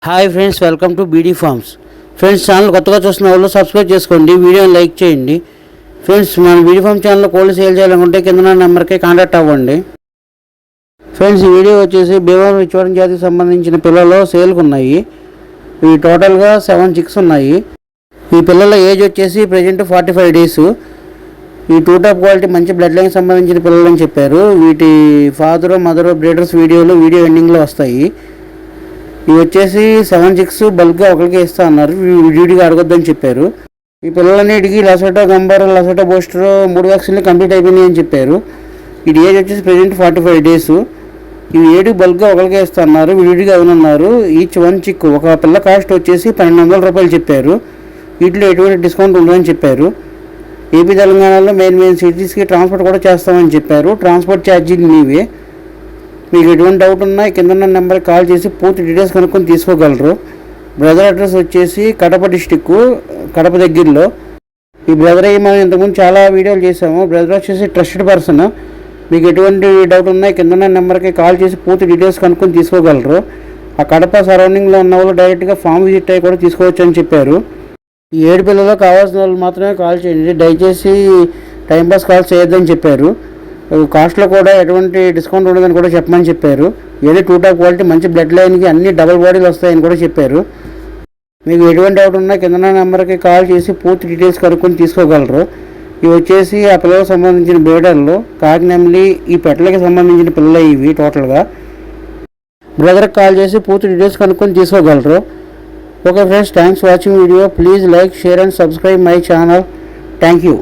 Hi friends, welcome to beedi forms. Friends, channel కొత్తగా చూస్తున్న వాళ్ళు సబ్స్క్రైబ్ చేసుకోండి, వీడియోని లైక్ చేయండి. ఫ్రెండ్స్, మన బీడీ ఫార్మ్ ఛానల్లో కోళ్ళు సేల్ చేయాలనుకుంటే కింద నెంబర్కి కాంటాక్ట్ అవ్వండి. ఫ్రెండ్స్, ఈ వీడియో వచ్చేసి భీమవరం విచ్వరం జాతికి సంబంధించిన పిల్లలు సేల్కి ఉన్నాయి. ఇవి టోటల్గా 7 చిక్స్ ఉన్నాయి. ఈ పిల్లల ఏజ్ వచ్చేసి ప్రజెంట్ 45 డేస్. ఈ టూ టాప్ క్వాలిటీ మంచి బ్లడ్ లైన్కి సంబంధించిన పిల్లలు అని చెప్పారు. వీటి ఫాదరు మదరు బ్రీడర్స్ వీడియో ఎండింగ్లో వస్తాయి. ఇవి వచ్చేసి 7 చిక్స్ బల్క్గా ఒకరికి ఇస్తా అన్నారు. డ్యూటీగా అడగొద్దని చెప్పారు. ఈ పిల్లలన్నిటికీ లసోటా గంబర్ లసోటా బూస్టర్ 3 వ్యాక్సిన్లు కంప్లీట్ అయిపోయినాయి అని చెప్పారు. వీటి ఏజ్ వచ్చేసి ప్రజెంట్ 45 డేస్. ఇవి 7 బల్క్గా ఒకరికి ఇస్తా అన్నారు. విడిగా అవునన్నారు. ఈచ్ 1 చిక్ ఒక పిల్ల కాస్ట్ వచ్చేసి 1200 రూపాయలు చెప్పారు. వీటిలో ఎటువంటి డిస్కౌంట్ ఉండదని చెప్పారు. ఏపీ తెలంగాణలో మెయిన్ సిటీస్కి ట్రాన్స్పోర్ట్ కూడా చేస్తామని చెప్పారు. ట్రాన్స్పోర్ట్ ఛార్జీలు మీవే. మీకు ఎటువంటి డౌట్ ఉన్నా కింద నెంబర్కి కాల్ చేసి పూర్తి డీటెయిల్స్ కనుక్కొని తీసుకోగలరు. బ్రదర్ అడ్రస్ వచ్చేసి కడప డిస్టిక్, కడప దగ్గరలో. ఈ బ్రదర్ అయ్యి మనం ఇంతకుముందు చాలా వీడియోలు చేసాము. బ్రదర్ వచ్చేసి ట్రస్టెడ్ పర్సన్. మీకు ఎటువంటి డౌట్ ఉన్నా కింద నెంబర్కి కాల్ చేసి పూర్తి డీటెయిల్స్ కనుక్కొని తీసుకోగలరు. ఆ కడప సరౌండింగ్లో ఉన్న వాళ్ళు డైరెక్ట్గా ఫామ్ విజిట్ అయ్యి కూడా తీసుకోవచ్చు అని చెప్పారు. ఈ 7 పిల్లలు కావాల్సిన వాళ్ళు మాత్రమే కాల్ చేయండి, దయచేసి టైంపాస్ కాల్ చేయొద్దని చెప్పారు. కాస్ట్లో కూడా ఎటువంటి డిస్కౌంట్ ఉండదని కూడా చెప్పమని చెప్పారు. ఏది టూ టాప్ క్వాలిటీ మంచి బ్లడ్ లైన్కి అన్ని డబుల్ బాడీలు వస్తాయని కూడా చెప్పారు. మీకు ఎటువంటి డౌట్ ఉన్నా కింద నెంబర్కి కాల్ చేసి పూర్తి డీటెయిల్స్ కనుక్కొని తీసుకోగలరు. ఇవి వచ్చేసి ఆ పిల్లలకు సంబంధించిన బ్రీడర్లు కాకినెమ్లి ఈ పెట్టలకి సంబంధించిన పిల్లలు ఇవి టోటల్గా. బ్రదర్కి కాల్ చేసి పూర్తి డీటెయిల్స్ కనుక్కొని తీసుకోగలరు. Okay friends, thanks watching video. Please like, share and subscribe my channel. Thank you.